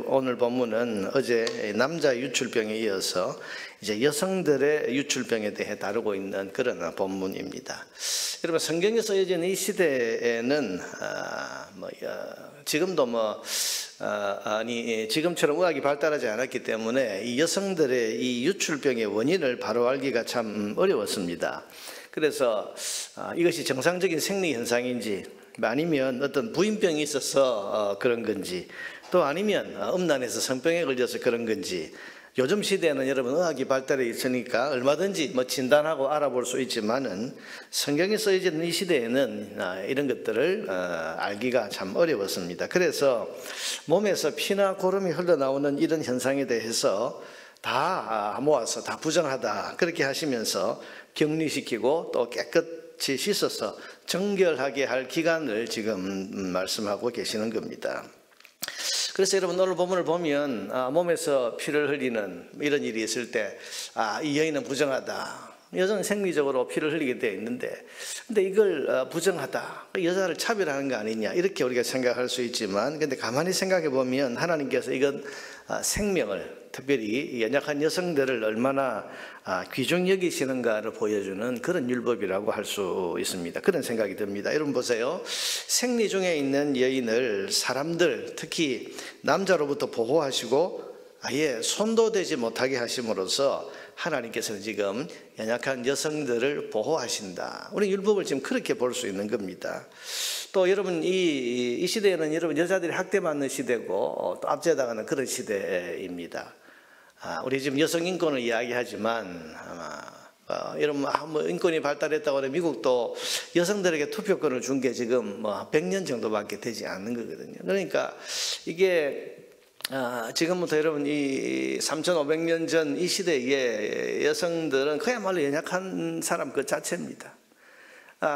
오늘 본문은 어제 남자 유출병에 이어서 이제 여성들의 유출병에 대해 다루고 있는 그런 본문입니다. 여러분, 성경에 쓰여진 이 시대에는 지금도 지금처럼 의학이 발달하지 않았기 때문에 이 여성들의 이 유출병의 원인을 바로 알기가 참 어려웠습니다. 그래서 이것이 정상적인 생리 현상인지, 아니면 어떤 부인병이 있어서 그런 건지, 또 아니면 음란해서 성병에 걸려서 그런 건지, 요즘 시대에는 여러분 의학이 발달해 있으니까 얼마든지 진단하고 알아볼 수 있지만은 성경에 써있는 이 시대에는 이런 것들을 알기가 참 어려웠습니다. 그래서 몸에서 피나 고름이 흘러나오는 이런 현상에 대해서 다 모아서 다 부정하다 그렇게 하시면서 격리시키고 또 깨끗이 씻어서 정결하게 할 기간을 지금 말씀하고 계시는 겁니다. 그래서 여러분, 오늘 본문을 보면 몸에서 피를 흘리는 이런 일이 있을 때 이 여인은 부정하다, 여자는 생리적으로 피를 흘리게 되어 있는데, 근데 이걸 부정하다, 여자를 차별하는 거 아니냐, 이렇게 우리가 생각할 수 있지만, 근데 가만히 생각해 보면 하나님께서 이건 생명을, 특별히 연약한 여성들을 얼마나 귀중히 여기시는가를 보여주는 그런 율법이라고 할 수 있습니다. 그런 생각이 듭니다. 여러분 보세요. 생리 중에 있는 여인을 사람들, 특히 남자로부터 보호하시고 아예 손도 대지 못하게 하심으로써 하나님께서는 지금 연약한 여성들을 보호하신다. 우리 율법을 지금 그렇게 볼 수 있는 겁니다. 또 여러분, 이 시대에는 여러분 여자들이 학대받는 시대고 또 압제당하는 그런 시대입니다. 우리 지금 여성 인권을 이야기하지만 여러분 인권이 발달했다고 하면 미국도 여성들에게 투표권을 준 게 지금 100년 정도밖에 되지 않는 거거든요. 그러니까 이게 지금부터 여러분 이 3,500년 전 이 시대의 여성들은 그야말로 연약한 사람 그 자체입니다.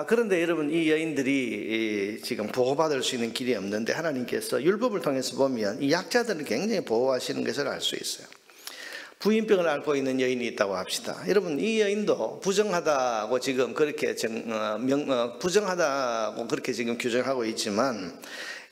그런데 여러분, 이 여인들이 지금 보호받을 수 있는 길이 없는데 하나님께서 율법을 통해서 보면 이 약자들을 굉장히 보호하시는 것을 알 수 있어요. 부인병을 앓고 있는 여인이 있다고 합시다. 여러분, 이 여인도 부정하다고 지금 그렇게 부정하다고 그렇게 지금 규정하고 있지만,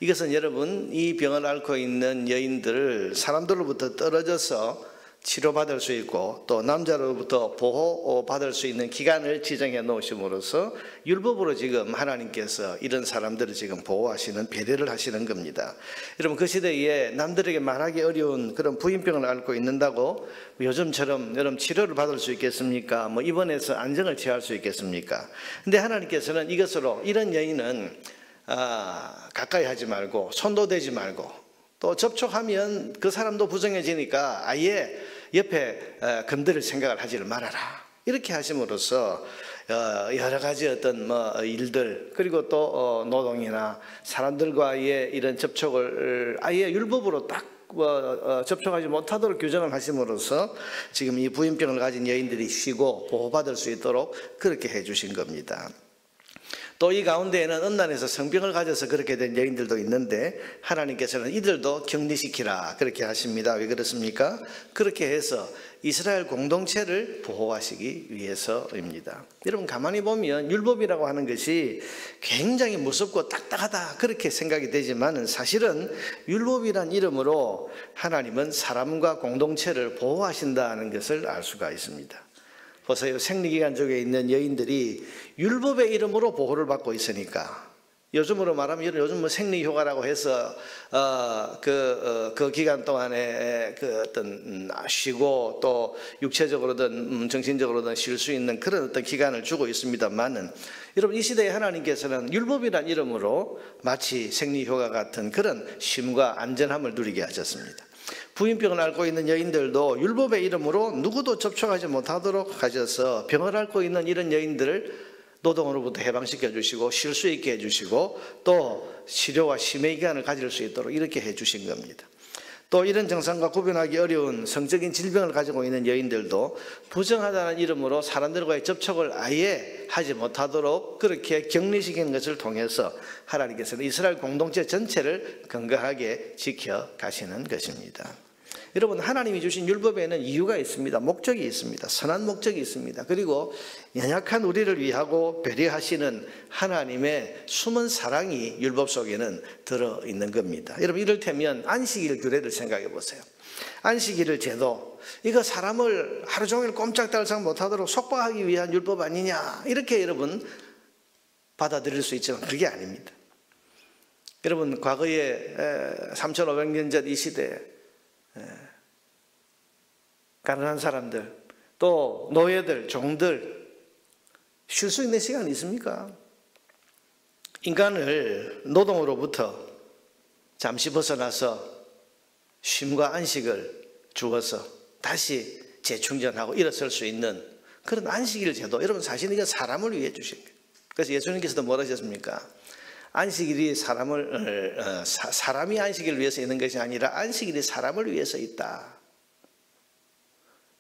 이것은 여러분 이 병을 앓고 있는 여인들을 사람들로부터 떨어져서 치료받을 수 있고 또 남자로부터 보호받을 수 있는 기간을 지정해 놓으심으로써 율법으로 지금 하나님께서 이런 사람들을 지금 보호하시는, 배려를 하시는 겁니다. 여러분, 그 시대에 남들에게 말하기 어려운 그런 부인병을 앓고 있는다고 요즘처럼 여러분 치료를 받을 수 있겠습니까? 입원해서 안정을 취할 수 있겠습니까? 근데 하나님께서는 이것으로 이런 여인은 가까이 하지 말고 손도 대지 말고, 또 접촉하면 그 사람도 부정해지니까 아예 옆에 건드릴 생각을 하지를 말아라, 이렇게 하심으로써 여러 가지 어떤 일들, 그리고 또 노동이나 사람들과의 이런 접촉을 아예 율법으로 딱 접촉하지 못하도록 규정을 하심으로써 지금 이 부인병을 가진 여인들이 쉬고 보호받을 수 있도록 그렇게 해주신 겁니다. 또 이 가운데에는 음란해서 성병을 가져서 그렇게 된 여인들도 있는데 하나님께서는 이들도 격리시키라 그렇게 하십니다. 왜 그렇습니까? 그렇게 해서 이스라엘 공동체를 보호하시기 위해서입니다. 여러분, 가만히 보면 율법이라고 하는 것이 굉장히 무섭고 딱딱하다 그렇게 생각이 되지만 사실은 율법이란 이름으로 하나님은 사람과 공동체를 보호하신다는 것을 알 수가 있습니다. 보세요. 생리기간 중에 있는 여인들이 율법의 이름으로 보호를 받고 있으니까, 요즘으로 말하면 요즘 생리휴가라고 해서 그 기간 동안에 어떤 쉬고 또 육체적으로든 정신적으로든 쉴 수 있는 그런 어떤 기간을 주고 있습니다만은, 여러분 이 시대에 하나님께서는 율법이란 이름으로 마치 생리휴가 같은 그런 쉼과 안전함을 누리게 하셨습니다. 부인병을 앓고 있는 여인들도 율법의 이름으로 누구도 접촉하지 못하도록 하셔서 병을 앓고 있는 이런 여인들을 노동으로부터 해방시켜 주시고 쉴 수 있게 해주시고 또 치료와 쉼의 기간을 가질 수 있도록 이렇게 해주신 겁니다. 또 이런 증상과 구분하기 어려운 성적인 질병을 가지고 있는 여인들도 부정하다는 이름으로 사람들과의 접촉을 아예 하지 못하도록 그렇게 격리시키는 것을 통해서 하나님께서는 이스라엘 공동체 전체를 건강하게 지켜가시는 것입니다. 여러분, 하나님이 주신 율법에는 이유가 있습니다. 목적이 있습니다. 선한 목적이 있습니다. 그리고 연약한 우리를 위하고 배려하시는 하나님의 숨은 사랑이 율법 속에는 들어있는 겁니다. 여러분, 이를테면 안식일 규례를 생각해 보세요. 안식일을 제도, 이거 사람을 하루 종일 꼼짝달싹 못하도록 속박하기 위한 율법 아니냐, 이렇게 여러분 받아들일 수 있지만 그게 아닙니다. 여러분, 과거에 3500년 전 이 시대에 가난한 사람들, 또 노예들, 종들 쉴 수 있는 시간이 있습니까? 인간을 노동으로부터 잠시 벗어나서 쉼과 안식을 주어서 다시 재충전하고 일어설 수 있는 그런 안식일 제도, 여러분 사실 이건 사람을 위해 주신 거예요. 그래서 예수님께서도 뭐라 하셨습니까? 안식일이 사람이 안식일을 위해서 있는 것이 아니라 안식일이 사람을 위해서 있다.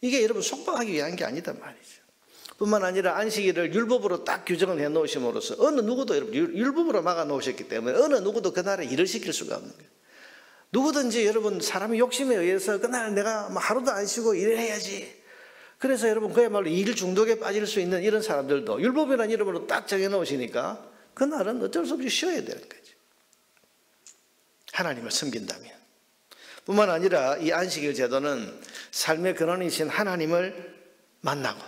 이게 여러분 속박하기 위한 게 아니다 말이죠. 뿐만 아니라 안식일을 율법으로 딱 규정을 해 놓으심으로써 어느 누구도 여러분 율법으로 막아 놓으셨기 때문에 어느 누구도 그날에 일을 시킬 수가 없는 거예요. 누구든지 여러분 사람의 욕심에 의해서 그날 내가 하루도 안 쉬고 일을 해야지. 그래서 여러분 그야말로 일 중독에 빠질 수 있는 이런 사람들도 율법이라는 이름으로 딱 정해 놓으시니까 그날은 어쩔 수 없이 쉬어야 되는 거죠. 하나님을 섬긴다면. 뿐만 아니라 이 안식일 제도는 삶의 근원이신 하나님을 만나고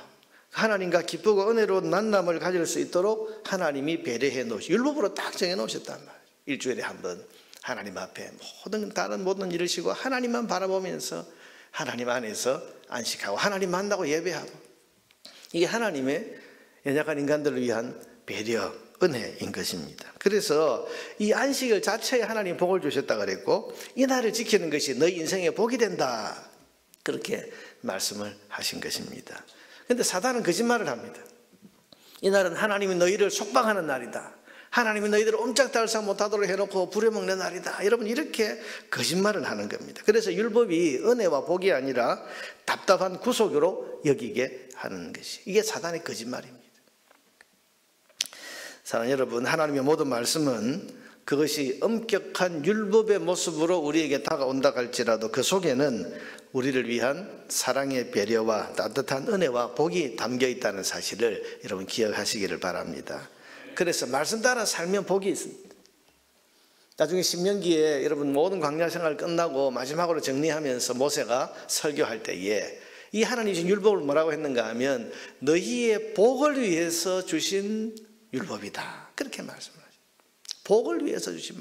하나님과 기쁘고 은혜로운 만남을 가질 수 있도록 하나님이 배려해 놓으시, 율법으로 딱 정해 놓으셨단 말이에요. 일주일에 한 번 하나님 앞에 다른 모든 일을 쉬고 하나님만 바라보면서 하나님 안에서 안식하고 하나님 만나고 예배하고, 이게 하나님의 연약한 인간들을 위한 배려, 은혜인 것입니다. 그래서 이 안식일 자체에 하나님 복을 주셨다 그랬고 이 날을 지키는 것이 너희 인생의 복이 된다, 그렇게 말씀을 하신 것입니다. 그런데 사단은 거짓말을 합니다. 이 날은 하나님이 너희를 속박하는 날이다, 하나님이 너희들을 옴짝달싹 못하도록 해놓고 부려먹는 날이다, 여러분 이렇게 거짓말을 하는 겁니다. 그래서 율법이 은혜와 복이 아니라 답답한 구속으로 여기게 하는 것이, 이게 사단의 거짓말입니다. 사랑하는 여러분, 하나님의 모든 말씀은 그것이 엄격한 율법의 모습으로 우리에게 다가온다 할지라도 그 속에는 우리를 위한 사랑의 배려와 따뜻한 은혜와 복이 담겨 있다는 사실을 여러분 기억하시기를 바랍니다. 그래서 말씀 따라 살면 복이 있습니다. 나중에 신명기에 여러분 모든 광야 생활 끝나고 마지막으로 정리하면서 모세가 설교할 때에 이 하나님 주신 율법을 뭐라고 했는가 하면 너희의 복을 위해서 주신 율법이다, 그렇게 말씀하죠. 복을 위해서 주신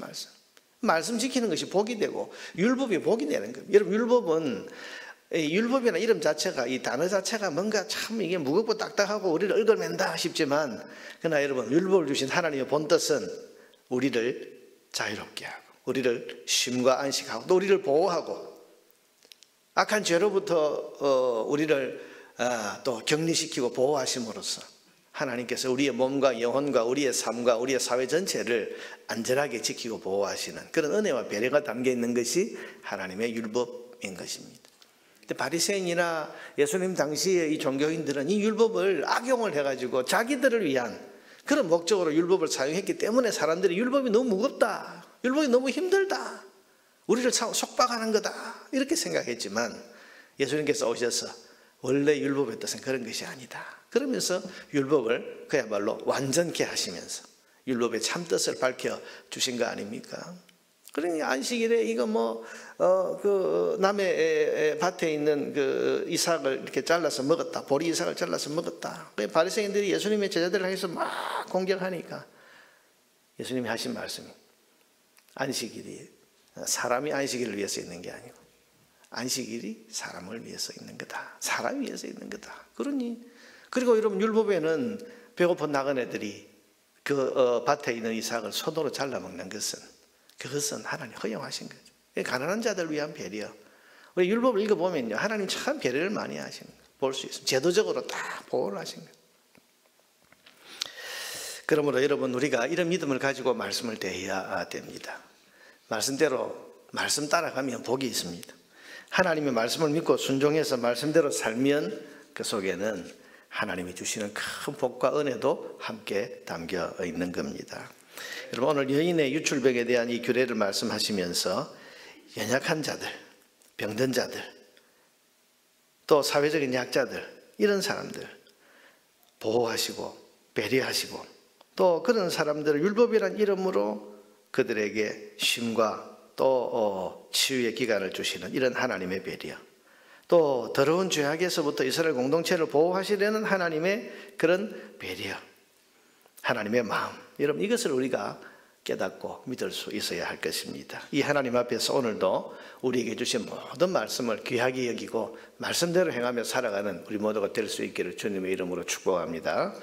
말씀 지키는 것이 복이 되고 율법이 복이 되는 겁니다. 여러분, 율법이라는 이름 자체가, 이 단어 자체가 뭔가 참 이게 무겁고 딱딱하고 우리를 얽어맨다 싶지만, 그러나 여러분 율법을 주신 하나님의 본뜻은 우리를 자유롭게 하고 우리를 쉼과 안식하고 또 우리를 보호하고 악한 죄로부터 우리를 또 격리시키고 보호하심으로써 하나님께서 우리의 몸과 영혼과 우리의 삶과 우리의 사회 전체를 안전하게 지키고 보호하시는 그런 은혜와 배려가 담겨 있는 것이 하나님의 율법인 것입니다. 근데 바리새인이나 예수님 당시에 이 종교인들은 이 율법을 악용을 해가지고 자기들을 위한 그런 목적으로 율법을 사용했기 때문에 사람들이 율법이 너무 무겁다, 율법이 너무 힘들다, 우리를 속박하는 거다, 이렇게 생각했지만 예수님께서 오셔서 원래 율법의 뜻은 그런 것이 아니다, 그러면서 율법을 그야말로 완전케 하시면서 율법의 참뜻을 밝혀주신 거 아닙니까? 그러니 안식일에 이거 남의 밭에 있는 그 이삭을 이렇게 잘라서 먹었다, 보리 이삭을 잘라서 먹었다, 바리새인들이 예수님의 제자들을 향해서 막 공격하니까 예수님이 하신 말씀이 안식일이 사람이 안식일을 위해서 있는 게 아니고 안식일이 사람을 위해서 있는 거다, 사람을 위해서 있는 거다. 그리고 여러분 율법에는 배고픈 나그네들이 그 밭에 있는 이삭을 손으로 잘라 먹는 그것은 하나님 허용하신 거죠. 가난한 자들을 위한 배려. 우리 율법을 읽어보면요, 하나님 참 배려를 많이 하시는 거 볼 수 있습니다. 제도적으로 다 보호를 하신 거예요. 그러므로 여러분, 우리가 이런 믿음을 가지고 말씀을 대해야 됩니다. 말씀대로 말씀 따라가면 복이 있습니다. 하나님의 말씀을 믿고 순종해서 말씀대로 살면 그 속에는 하나님이 주시는 큰 복과 은혜도 함께 담겨 있는 겁니다. 여러분, 오늘 여인의 유출병에 대한 이 규례를 말씀하시면서 연약한 자들, 병든 자들, 또 사회적인 약자들, 이런 사람들 보호하시고 배려하시고 또 그런 사람들을 율법이란 이름으로 그들에게 쉼과 또 치유의 기간을 주시는 이런 하나님의 배려, 또 더러운 죄악에서부터 이스라엘 공동체를 보호하시려는 하나님의 그런 배려, 하나님의 마음, 여러분 이것을 우리가 깨닫고 믿을 수 있어야 할 것입니다. 이 하나님 앞에서 오늘도 우리에게 주신 모든 말씀을 귀하게 여기고 말씀대로 행하며 살아가는 우리 모두가 될 수 있기를 주님의 이름으로 축복합니다.